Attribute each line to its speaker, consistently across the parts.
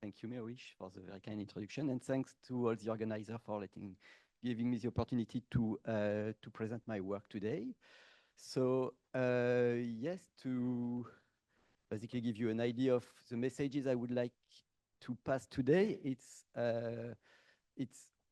Speaker 1: Thank you, Mewish, for the very kind introduction, and thanks to all the organizers for giving me the opportunity to present my work today. So yes, to basically give you an idea of the messages I would like to pass today, it's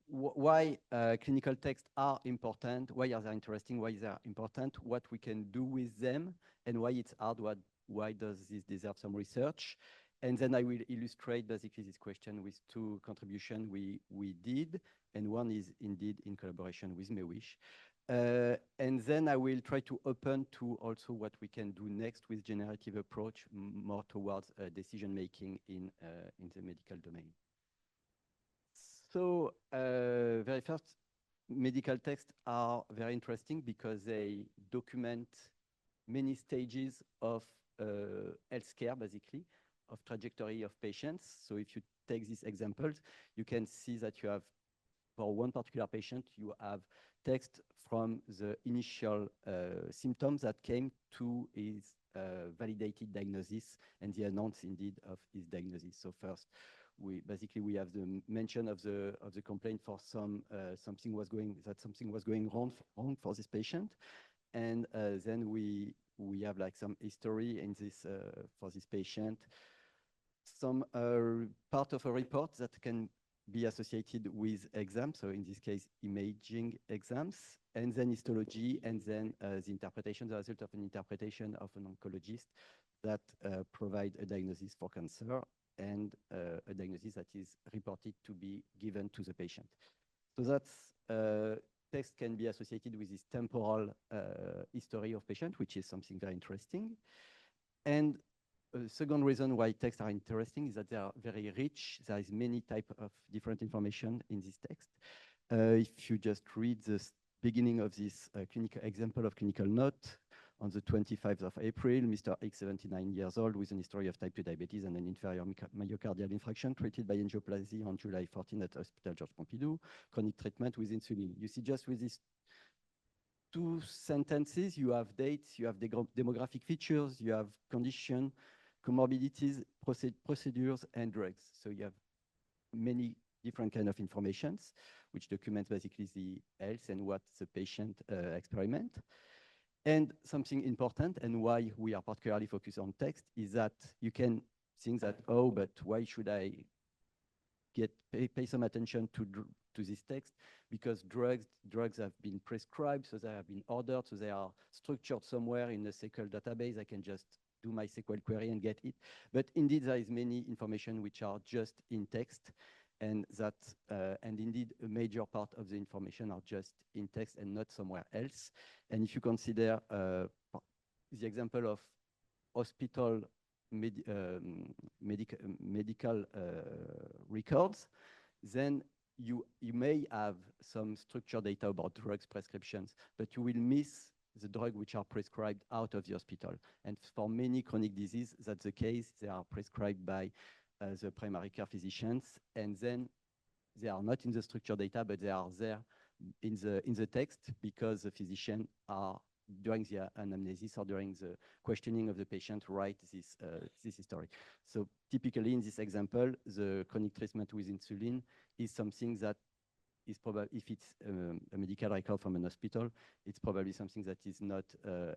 Speaker 1: why clinical texts are important, why are they interesting, why they are important, what we can do with them, and why it's hard, why does this deserve some research. And then I will illustrate basically this question with two contributions we did, and one is indeed in collaboration with Mewish. And then I will try to open to also what we can do next with generative approach, more towards decision-making in the medical domain. So very first, medical texts are very interesting because they document many stages of healthcare, basically, of trajectory of patients. So if you take these examples, you can see that you have, for one particular patient, you have text from the initial symptoms that came to his validated diagnosis and the announce indeed of his diagnosis. So first, we have the mention of the complaint for something was going wrong for this patient, and then we have like some history in this for this patient, some part of a report that can be associated with exams, so in this case imaging exams, and then histology, and then the interpretation, the result of an interpretation of an oncologist that provide a diagnosis for cancer and a diagnosis that is reported to be given to the patient. So that's text can be associated with this temporal history of patient, which is something very interesting. And the second reason why texts are interesting is that they are very rich. There is many types of different information in this text. If you just read the beginning of this clinical example of clinical note, on the 25th of April, Mr. X, 79 years old, with an history of type 2 diabetes and an inferior myocardial infarction, treated by angioplasty on July 14 at Hospital Georges Pompidou, chronic treatment with insulin. You see, just with these two sentences, you have dates, you have demographic features, you have condition, comorbidities, procedures, and drugs. So you have many different kind of informations, which documents basically the health and what the patient experiment. And something important, and why we are particularly focused on text, is that you can think that, oh, but why should I pay some attention to this text? Because drugs have been prescribed, so they have been ordered, so they are structured somewhere in a SQL database. I can just do my SQL query and get it. But indeed, there is many information which are just in text, and that, and indeed, a major part of the information are just in text and not somewhere else. And if you consider the example of hospital medical records, then you may have some structured data about drugs prescriptions, but you will miss the drugs which are prescribed out of the hospital. And for many chronic diseases, that's the case. They are prescribed by the primary care physicians, and then they are not in the structured data, but they are there in the text because the physician are during the anamnesis or during the questioning of the patient write this history. So typically in this example, the chronic treatment with insulin is something that is probably, if it's a medical record from an hospital, it's probably something that is not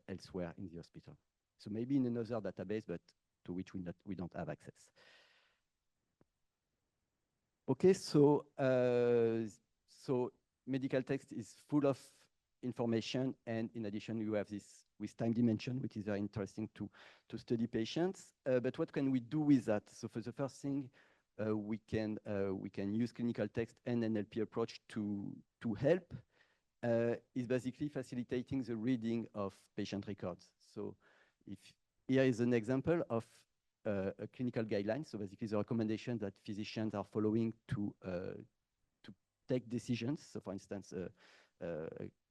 Speaker 1: elsewhere in the hospital. So maybe in another database, but to which we don't have access. Okay, so medical text is full of information, and in addition, you have this with time dimension, which is very interesting to study patients. But what can we do with that? So for the first thing, we can use clinical text and NLP approach to help. Is basically facilitating the reading of patient records. So if here is an example of a clinical guideline. So basically the recommendation that physicians are following to take decisions. So for instance,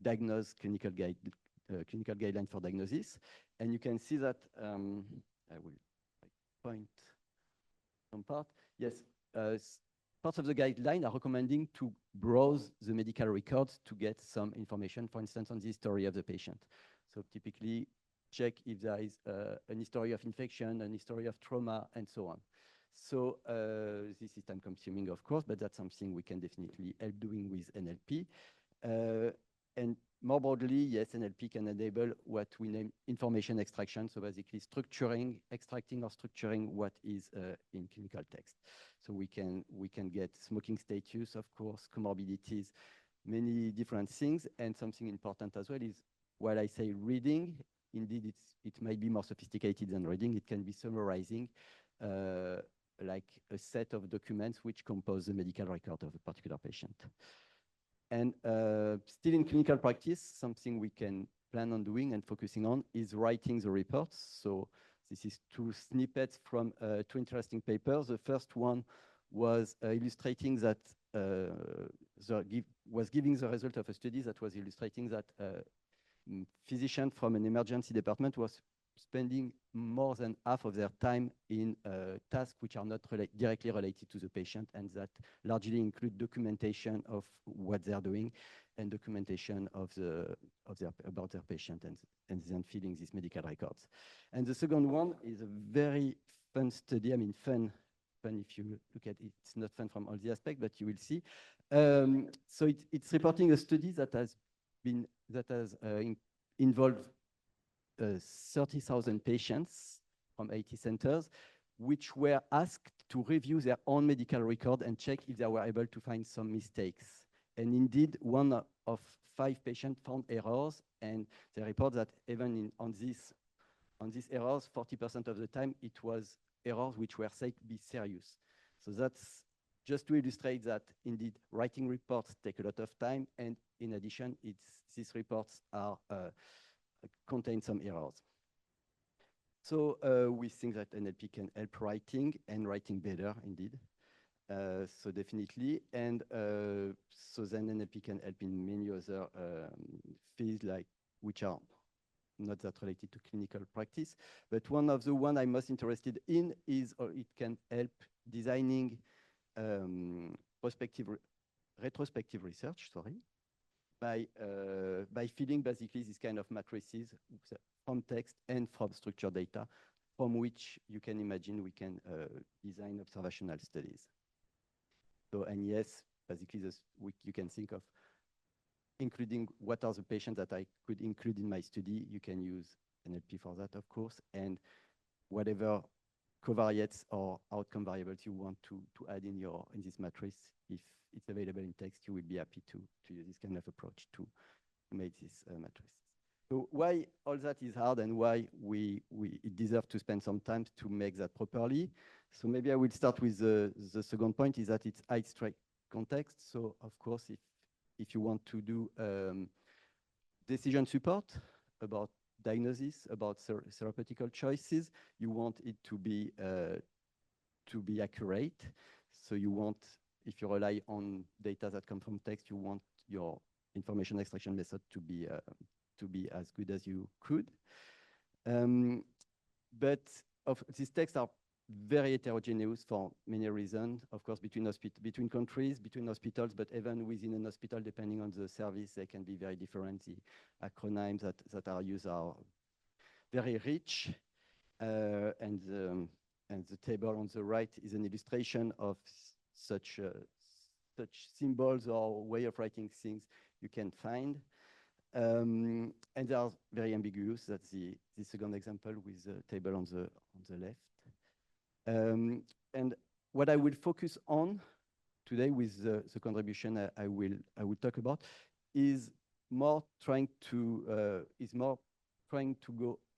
Speaker 1: diagnose clinical guideline for diagnosis. And you can see that, I will point some part. Yes, parts of the guideline are recommending to browse the medical records to get some information, for instance, on the history of the patient. So typically check if there is an history of infection, an history of trauma, and so on. So this is time consuming, of course, but that's something we can definitely help doing with NLP. And more broadly, yes, NLP can enable what we name information extraction. So basically extracting or structuring what is in clinical text. So we can get smoking status, of course, comorbidities, many different things. And something important as well is, while I say reading, indeed it might be more sophisticated than reading. It can be summarizing like a set of documents which compose the medical record of a particular patient. And still in clinical practice, something we can plan on doing and focusing on is writing the reports. So this is two snippets from two interesting papers. The first one was illustrating that, was giving the result of a study that was illustrating that physicians from an emergency department was spending more than half of their time in tasks which are not directly related to the patient, and that largely include documentation of what they're doing and documentation of about their patient, and then filling these medical records. And the second one is a very fun study. I mean, fun if you look at it. It's not fun from all the aspects, but you will see. So it's reporting a study that has involved 30,000 patients from 80 centers, which were asked to review their own medical record and check if they were able to find some mistakes. And indeed, 1 of 5 patients found errors, and they report that even on these errors, 40% of the time, it was errors which were said to be serious. So that's just to illustrate that, indeed, writing reports take a lot of time, and in addition, these reports are contain some errors. So we think that NLP can help writing and writing better, indeed. So definitely, and so then NLP can help in many other fields, like which are not that related to clinical practice. But one of the one I'm most interested in is, or it can help designing retrospective research, by filling basically this kind of matrices from text and from structured data, from which you can imagine we can design observational studies. So, and yes, basically you can think of including what are the patients that I could include in my study. You can use NLP for that, of course, and whatever covariates or outcome variables you want to add in this matrix, if it's available in text, you will be happy to use this kind of approach to make this matrix. So why all that is hard, and why it deserves to spend some time to make that properly. So maybe I will start with the second point, is that it's high-stress context. So of course, if you want to do decision support about diagnosis, about therapeutical choices, you want it to be accurate. So you want, if you rely on data that come from text, you want your information extraction method to be as good as you could. But these texts are very heterogeneous for many reasons, of course, between countries, between hospitals, but even within an hospital, depending on the service, they can be very different. The acronyms that are used are very rich, and the table on the right is an illustration of such symbols or way of writing things you can find. And they are very ambiguous. That's the second example with the table on the left. And what I will focus on today with the contribution I will talk about is more trying to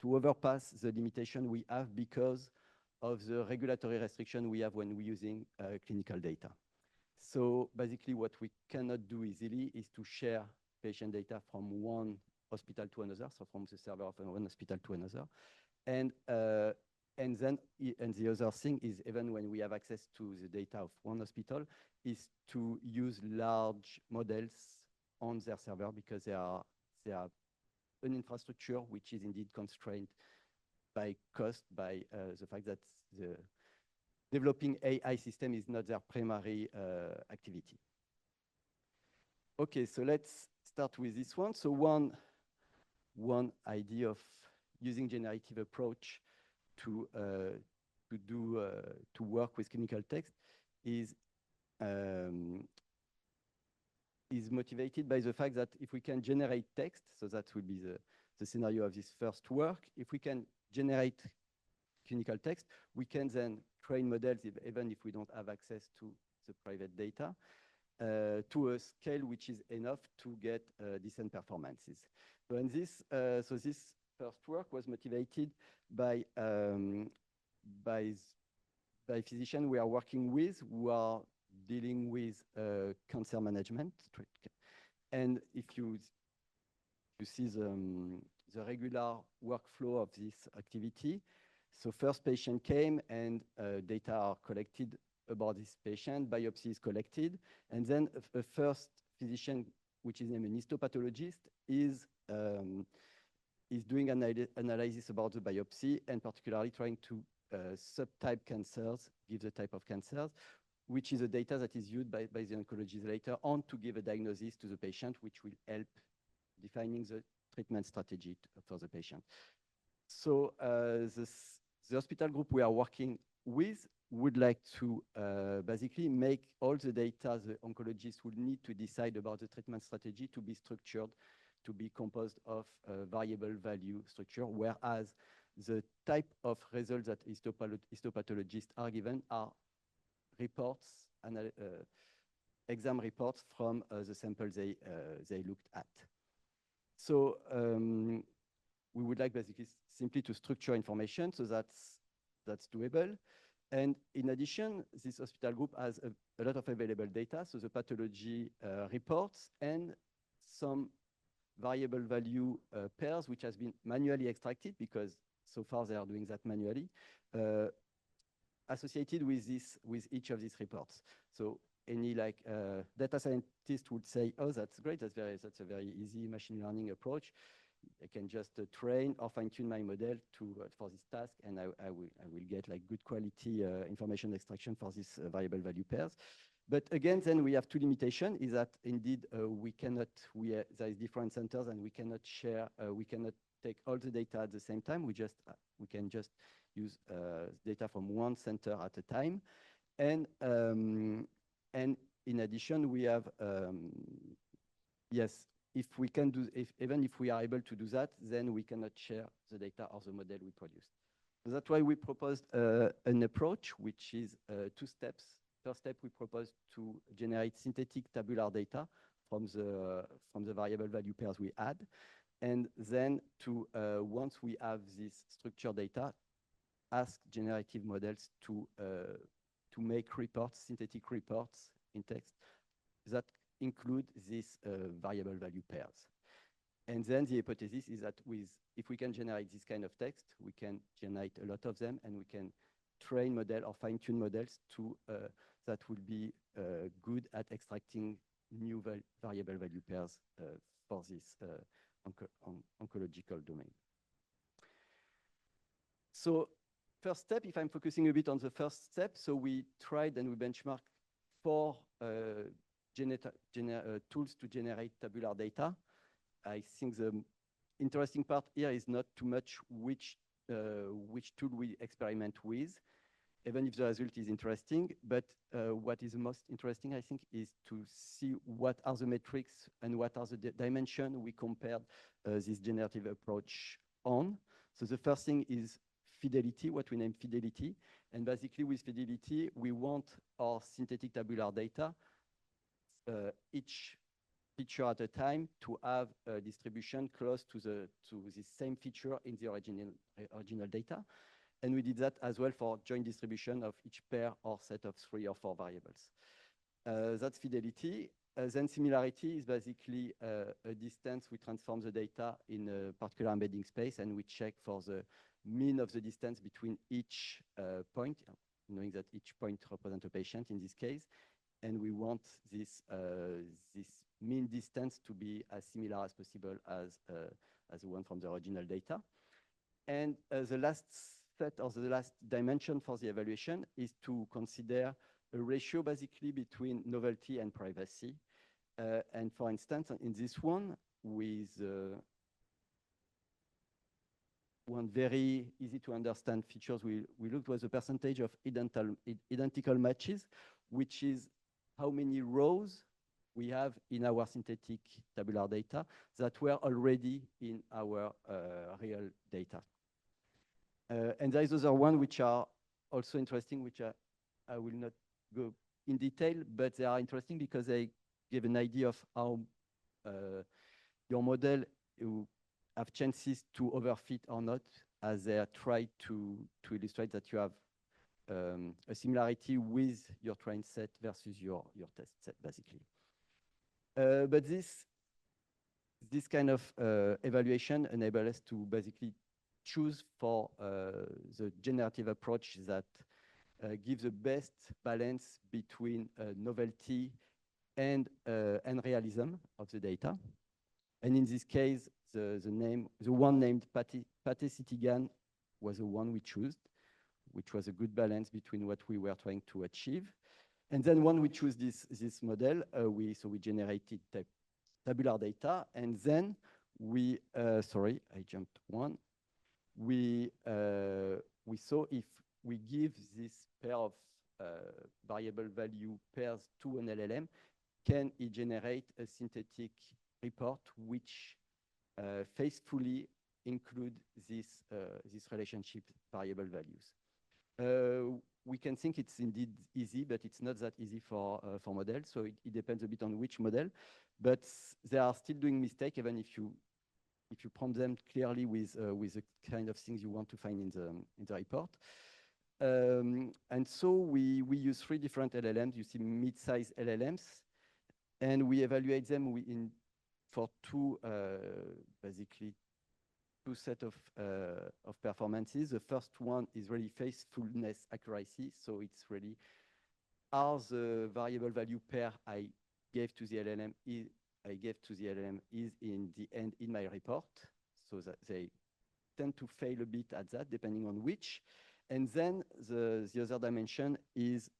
Speaker 1: overpass the limitation we have because of the regulatory restriction we have when we're using clinical data. So basically, what we cannot do easily is to share patient data from one hospital to another, so from the server of one hospital to another. And the other thing is, even when we have access to the data of one hospital, is to use large models on their server, because they are an infrastructure which is indeed constrained by cost, by the fact that the developing AI system is not their primary activity. Okay, so let's start with this one. So one idea of using generative approach to to work with clinical text is motivated by the fact that if we can generate text, so that will be the scenario of this first work, if we can generate clinical text, we can then train models, even if we don't have access to the private data, to a scale which is enough to get decent performances. So, and this first work was motivated by physicians we are working with who are dealing with cancer management. And if you see the regular workflow of this activity, so first patient came and data are collected about this patient, biopsy is collected, and then a first physician, which is named an histopathologist, is doing analysis about the biopsy and particularly trying to subtype cancers, give the type of cancers, which is the data that is used by the oncologist later on to give a diagnosis to the patient, which will help defining the treatment strategy for the patient. So the hospital group we are working with would like to basically make all the data the oncologist would need to decide about the treatment strategy to be structured, to be composed of variable value structure, whereas the type of results that histopathologists are given are reports, exam reports from the samples they looked at. So we would like basically simply to structure information, so that's doable. And in addition, this hospital group has a lot of available data, so the pathology reports and some variable value pairs, which has been manually extracted because so far they are doing that manually, associated with each of these reports. So any data scientist would say, oh, that's great, that's a very easy machine learning approach. I can just train or fine-tune my model for this task, and I will get like good quality information extraction for these variable value pairs. But again, then we have two limitations, is that indeed there is different centers and we cannot share, we cannot take all the data at the same time. We can just use data from one center at a time. And in addition, we have, yes, even if we are able to do that, then we cannot share the data of the model we produced. So that's why we proposed an approach, which is 2 steps. First step, we propose to generate synthetic tabular data from the variable value pairs we add. And then once we have this structured data, ask generative models to make reports, synthetic reports in text that include these variable value pairs. And then the hypothesis is that if we can generate this kind of text, we can generate a lot of them, and we can train model or fine-tune models that will be good at extracting new variable value pairs for this oncological domain. So first step, if I'm focusing a bit on the first step, so we tried and we benchmarked 4 tools to generate tabular data. I think the interesting part here is not too much which tool we experiment with, even if the result is interesting. But what is most interesting, I think, is to see what are the metrics and what are the dimensions we compared this generative approach on. So the first thing is fidelity, what we name fidelity. And basically with fidelity, we want our synthetic tabular data, each feature at a time, to have a distribution close to the same feature in the original data. And we did that as well for joint distribution of each pair or set of 3 or 4 variables. That's fidelity. Then similarity is basically a distance. We transform the data in a particular embedding space, and we check for the mean of the distance between each point, knowing that each point represents a patient in this case. And we want this mean distance to be as similar as possible as the one from the original data. And the last set, or the last dimension for the evaluation, is to consider a ratio basically between novelty and privacy. And for instance, in this one, with one very easy to understand features we looked was the percentage of identical matches, which is how many rows we have in our synthetic tabular data that were already in our real data. And there is other one which are also interesting, which I will not go in detail, but they are interesting because they give an idea of how your model have chances to overfit or not, as they are trying to illustrate that you have a similarity with your train set versus your test set, basically. But this kind of evaluation enables us to basically choose for the generative approach that gives the best balance between novelty and realism of the data. And in this case, the one named pathology was the one we chose, which was a good balance between what we were trying to achieve. And then when we choose this model, we generated tabular data, and then we sorry, I jumped one. We saw if we give this pair of variable value pairs to an LLM, can it generate a synthetic report which faithfully include this relationship variable values. We can think it's indeed easy, but it's not that easy for models. So it depends a bit on which model, but they are still doing mistakes, even if you prompt them clearly with the kind of things you want to find in the report. And so we use 3 different LLMs. You see mid-size LLMs, and we evaluate them for basically two set of performances. The first one is really faithfulness accuracy. So it's really, are the variable value pair I gave to the LLM is in the end in my report. So that they tend to fail a bit at that, depending on which. And then the other dimension is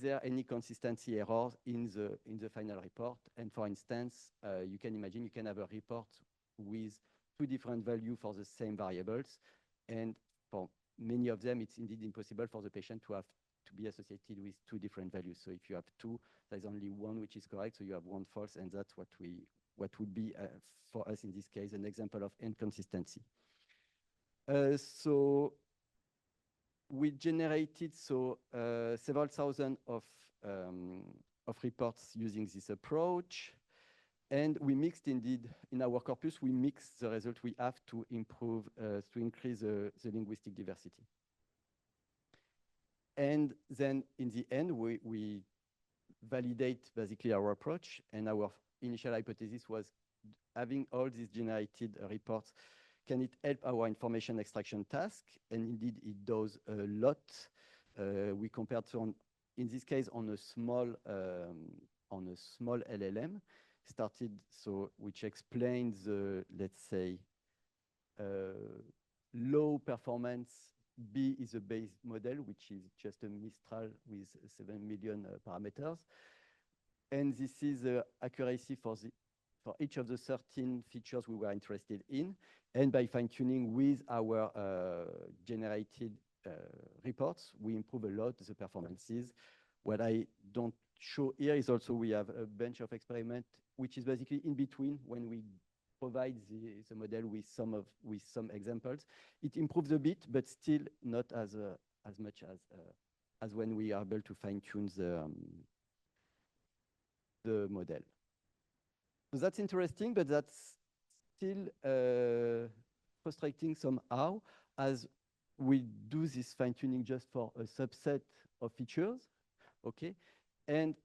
Speaker 1: there any consistency errors in the final report? And for instance, you can imagine you can have a report with 2 different values for the same variables, and for many of them, it's indeed impossible for the patient to be associated with 2 different values. So if you have 2, there's only one which is correct, so you have 1 false, and that's what would be for us in this case an example of inconsistency. So we generated several thousand of reports using this approach, and we mixed indeed in our corpus. We mixed the result we have to improve to increase the linguistic diversity. And then in the end, we validate basically our approach, and our initial hypothesis was having all these generated reports. Can it help our information extraction task? And indeed, it does a lot. We compared in this case on a small LLM started, which explains the, let's say, low performance. B is a base model, which is just a Mistral with 7 million parameters. And this is the accuracy for each of the 13 features we were interested in. And by fine-tuning with our generated reports, we improve a lot the performances. What I don't show here is also we have a bunch of experiments, which is basically in between when we provide the model with some examples. It improves a bit, but still not as much as when we are able to fine-tune the model. So that's interesting, but that's still frustrating somehow, as we do this fine-tuning just for a subset of features, okay? And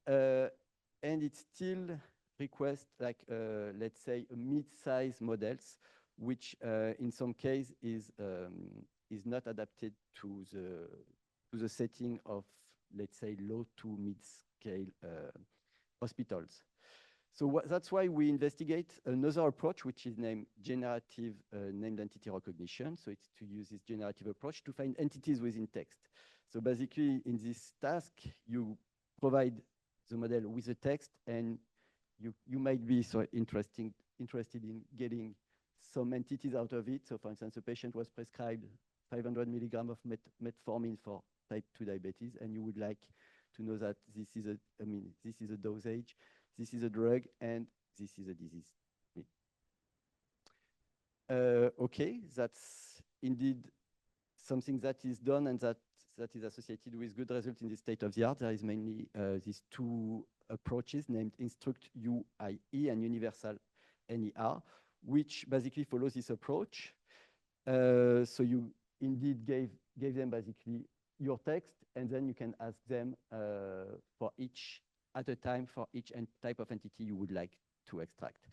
Speaker 1: it still requests, like, let's say, a mid-size models, which in some case is not adapted to the setting of, let's say, low to mid-scale hospitals. So that's why we investigate another approach, which is named generative named entity recognition. So it's to use this generative approach to find entities within text. So basically, in this task, you provide the model with the text, and you might be interested in getting some entities out of it. So for instance, a patient was prescribed 500 milligrams of metformin for type 2 diabetes, and you would like to know that this is this is a dosage, this is a drug, and this is a disease. Okay, that's indeed something that is done and that is associated with good results in the state of the art. There is mainly these two approaches named Instruct UIE and Universal NER, which basically follows this approach. So you indeed gave them basically your text, and then you can ask them for each at a time for each type of entity you would like to extract.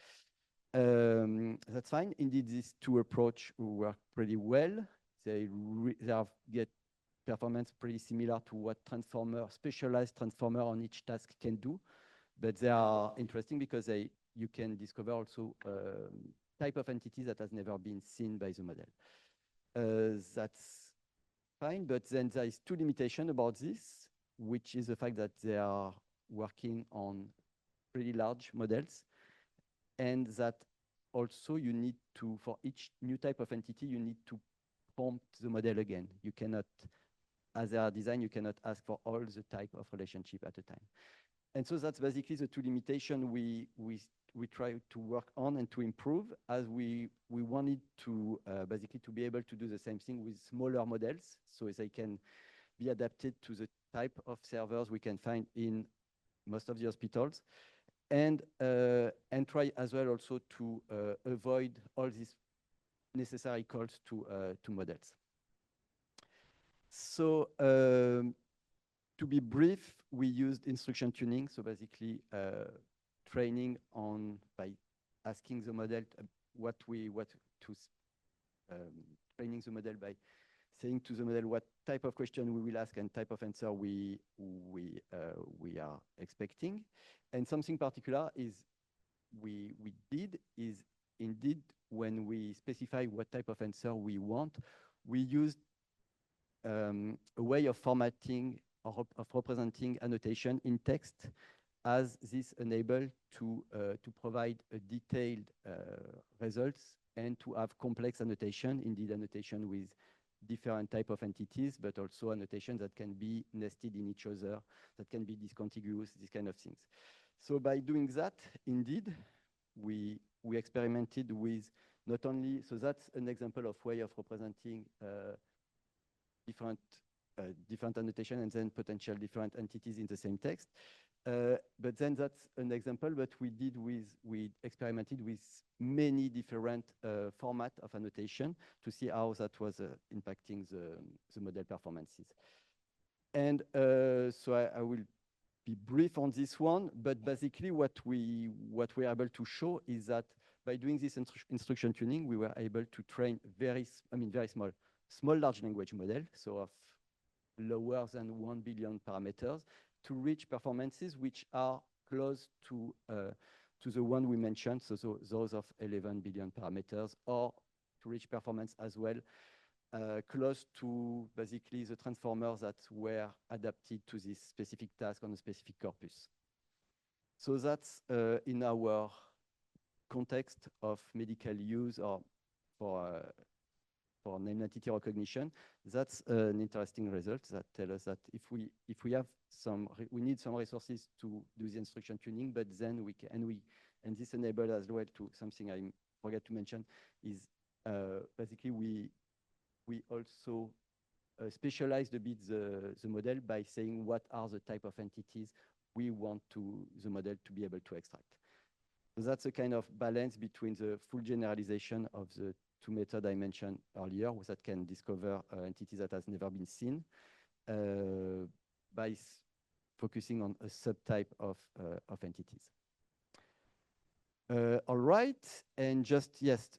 Speaker 1: That's fine. Indeed, these two approaches work pretty well. They get performance pretty similar to what specialized transformer on each task can do, but they are interesting because you can discover also type of entities that has never been seen by the model. That's fine, but then there is two limitations about this, which is the fact that they are working on pretty large models, and that also you need to, for each new type of entity, you need to prompt the model again. You cannot, as they are designed, you cannot ask for all the type of relationship at a time. And so that's basically the two limitations we try to work on and to improve, as we wanted to basically to be able to do the same thing with smaller models, so they can be adapted to the type of servers we can find in most of the hospitals, and try as well also to avoid all these necessary calls to models. So to be brief, we used instruction tuning, so basically training on by asking the model training the model by saying to the model what type of question we will ask and type of answer we are expecting. And something particular is we did is indeed when we specify what type of answer we want, we used a way of formatting or of representing annotation in text, as this enabled to provide a detailed results and to have complex annotation, indeed annotation with different type of entities, but also annotation that can be nested in each other, that can be discontiguous, these kind of things. So by doing that, indeed, we experimented with not only, so that's an example of way of representing different annotation and then potential different entities in the same text. But then that's an example, but we experimented with many different format of annotation to see how that was impacting the model performances. And so I will be brief on this one, but basically what we are able to show is that by doing this instruction tuning, we were able to train very small large language model, so of lower than 1 billion parameters, to reach performances which are close to the one we mentioned, so those of 11 billion parameters, or to reach performance as well close to basically the transformers that were adapted to this specific task on a specific corpus. So that's in our context of medical use or for name entity recognition. That's an interesting result that tells us that if we have we need some resources to do the instruction tuning, but then we can and this enables as well to something I forgot to mention is basically we also specialized a bit the model by saying what are the type of entities we want the model to be able to extract. So that's a kind of balance between the full generalization of the two methods I mentioned earlier, that can discover entities that has never been seen by focusing on a subtype of entities. All right, and just yes,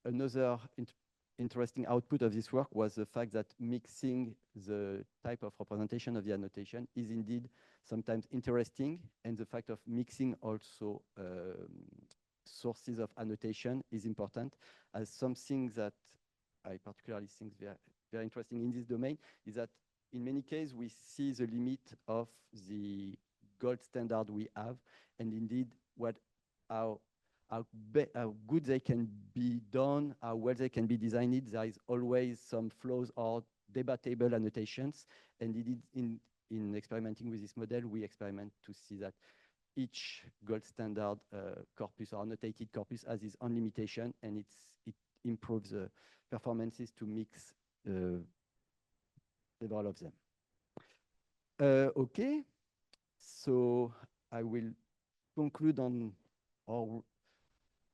Speaker 1: another interesting output of this work was the fact that mixing the type of representation of the annotation is indeed sometimes interesting, and the fact of mixing also sources of annotation is important, as something that I particularly think very interesting in this domain is that in many cases we see the limit of the gold standard we have, and indeed how how good they can be done, how well they can be designed. There is always some flaws or debatable annotations. And in experimenting with this model, we experiment to see that each gold standard corpus or annotated corpus has its own limitation, and it improves the performances to mix several of them. Okay, so I will conclude on or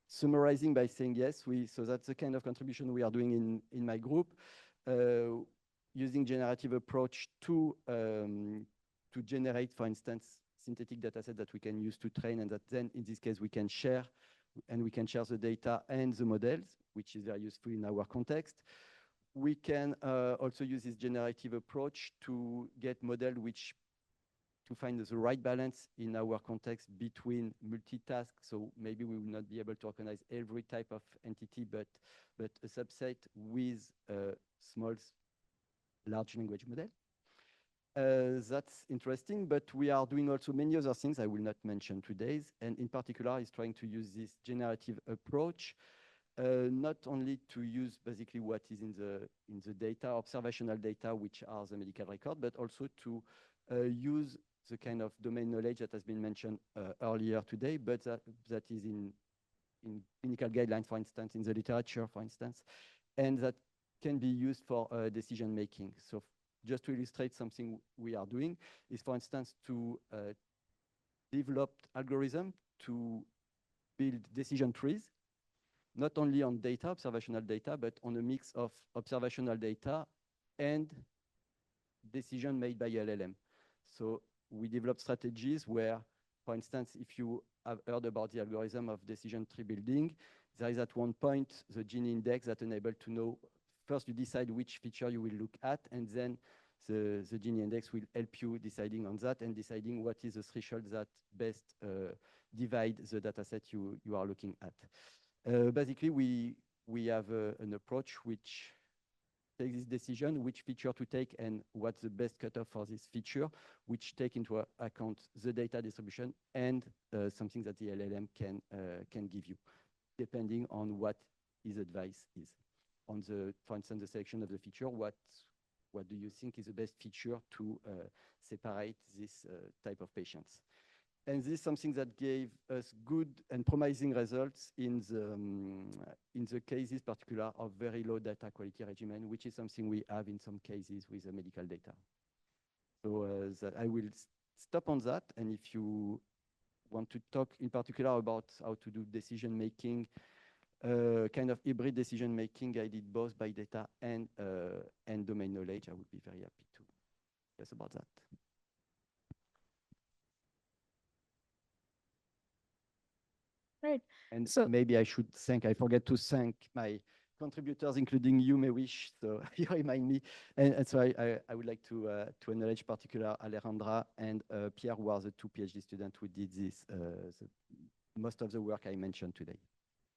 Speaker 1: summarizing by saying yes, so that's the kind of contribution we are doing in my group, using generative approach to generate, for instance, synthetic data set that we can use to train, and that then in this case we can share, and we can share the data and the models, which is very useful in our context. We can also use this generative approach to get model to find the right balance in our context between multitask. So maybe we will not be able to recognize every type of entity, but a subset with a small, large language model. That's interesting, but we are doing also many other things I will not mention today, and in particular is trying to use this generative approach, not only to use basically what is in the data, observational data, which are the medical record, but also to use the kind of domain knowledge that has been mentioned earlier today, but that is in clinical guidelines, for instance, in the literature, for instance, and that can be used for decision making. So just to illustrate something we are doing is, for instance, to develop algorithm to build decision trees, not only on data, observational data, but on a mix of observational data and decision made by LLM. So we develop strategies where, for instance, if you have heard about the algorithm of decision tree building, there is at one point the Gini index that enables to know, first you decide which feature you will look at, and then the Gini index will help you deciding on that and deciding what is the threshold that best divide the data set you are looking at. Basically, we have an approach which takes this decision, which feature to take and what's the best cutoff for this feature, which take into account the data distribution and something that the LLM can give you, depending on what his advice is. On the, for instance, the selection of the feature, what do you think is the best feature to separate this type of patients? And this is something that gave us good and promising results in the cases, particular of very low data quality regimen, which is something we have in some cases with the medical data. So I will stop on that. And if you want to talk in particular about how to do decision making, kind of hybrid decision making guided both by data and domain knowledge, I would be very happy to discuss about that.
Speaker 2: Right.
Speaker 1: And so maybe I should I forget to thank my contributors, including you, may wish, so you remind me. And so I would like to acknowledge particular Alejandra and Pierre, who are the two PhD students who did this, most of the work I mentioned today.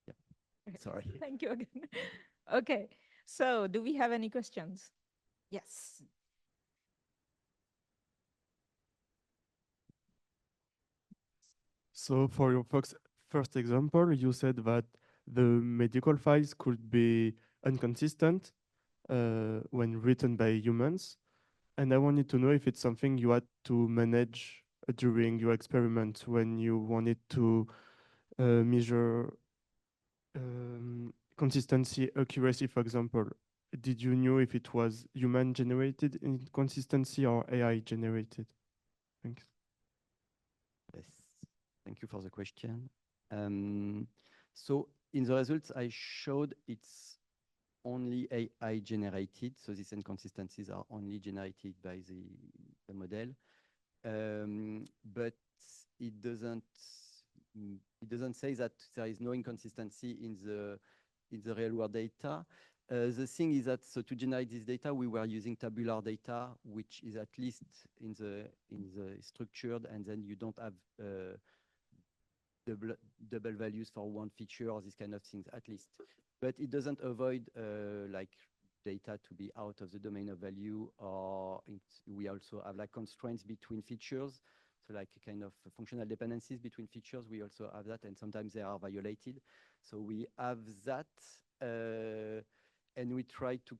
Speaker 1: Yeah, sorry.
Speaker 2: Thank you again. Okay, so do we have any questions? Yes.
Speaker 3: So for your first example, you said that the medical files could be inconsistent when written by humans. And I wanted to know if it's something you had to manage during your experiment when you wanted to measure consistency, accuracy, for example. Did you know if it was human-generated inconsistency or AI-generated? Thanks.
Speaker 1: Yes, thank you for the question. So in the results I showed, it's only AI generated. So these inconsistencies are only generated by the model. But it doesn't say that there is no inconsistency in the real world data. The thing is that, so to generate this data, we were using tabular data, which is at least in the structured, and then you don't have double values for one feature or these kind of things, at least. But it doesn't avoid like data to be out of the domain of value, or we also have like constraints between features. like a kind of functional dependencies between features. We also have that, and sometimes they are violated. So we have that, and we try to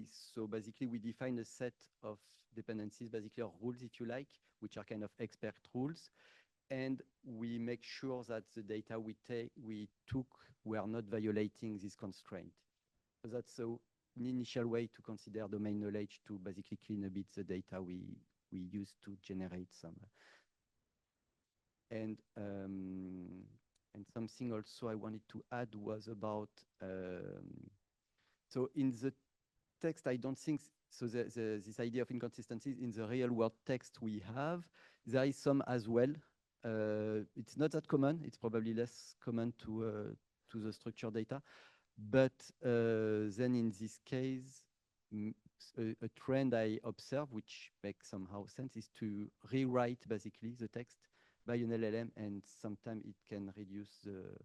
Speaker 1: so basically we define a set of dependencies, basically or rules, if you like, which are kind of expert rules, and we make sure that the data we took were not violating this constraint. So that's an initial way to consider domain knowledge, to basically clean a bit the data we use to generate some. And something also I wanted to add was about, so in the text, I don't think, so this idea of inconsistencies in the real world text we have, there is some as well. It's not that common. It's probably less common to the structured data. But then in this case, a trend I observe, which makes somehow sense, is to rewrite basically the text by an LLM, and sometimes it can reduce the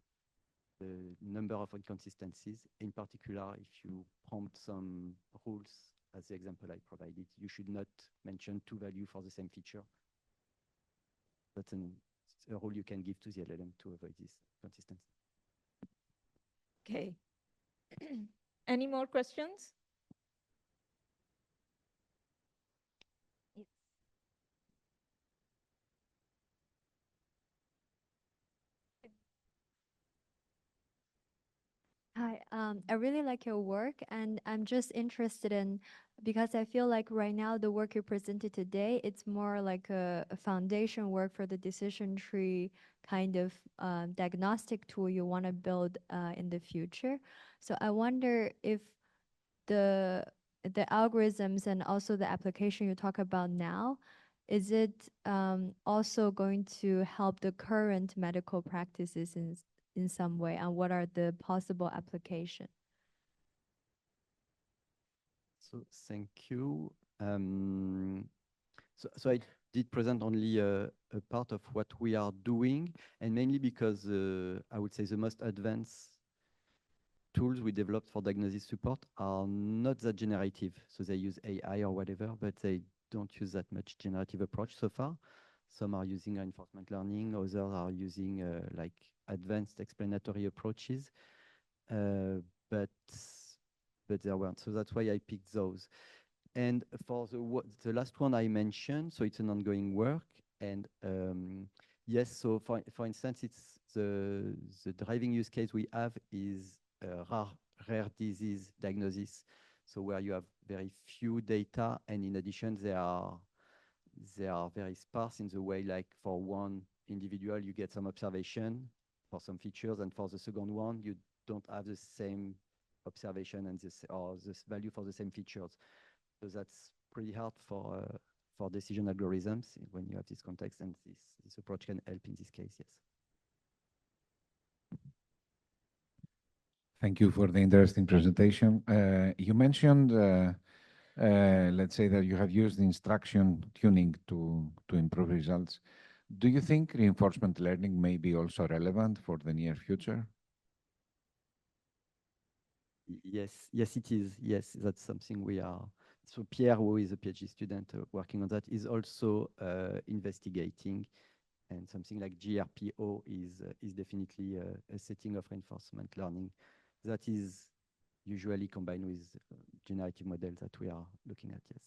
Speaker 1: number of inconsistencies. In particular, if you prompt some rules, as the example I provided, you should not mention two values for the same feature. That's a rule you can give to the LLM to avoid this consistency.
Speaker 2: Okay. Any more questions?
Speaker 4: Hi, I really like your work, and I'm just interested in, because I feel like right now the work you presented today, it's more like a foundation work for the decision tree kind of diagnostic tool you want to build in the future. So I wonder if the algorithms and also the application you talk about now, is it also going to help the current medical practices in some way, and what are the possible applications?
Speaker 1: So thank you. So I did present only a part of what we are doing, and mainly because I would say the most advanced tools we developed for diagnosis support are not that generative. So they use AI or whatever, but they don't use that much generative approach so far. Some are using reinforcement learning, others are using like advanced explanatory approaches, but there weren't. So that's why I picked those. And for the last one I mentioned, so it's an ongoing work. And yes, so for instance, it's the driving use case we have is rare disease diagnosis. So where you have very few data, and in addition, they are very sparse in the way, like for one individual, you get some observation for some features, and for the second one, you don't have the same observation and this value for the same features. So that's pretty hard for decision algorithms when you have this context, and this approach can help in this case, yes.
Speaker 5: Thank you for the interesting presentation. You mentioned, let's say that you have used instruction tuning to improve results. Do you think reinforcement learning may be also relevant for the near future?
Speaker 1: Yes, it is. Yes, that's something we are. So Pierre, who is a PhD student working on that, is also investigating, and something like GRPO is definitely a setting of reinforcement learning that is usually combined with generative models that we are looking at, yes.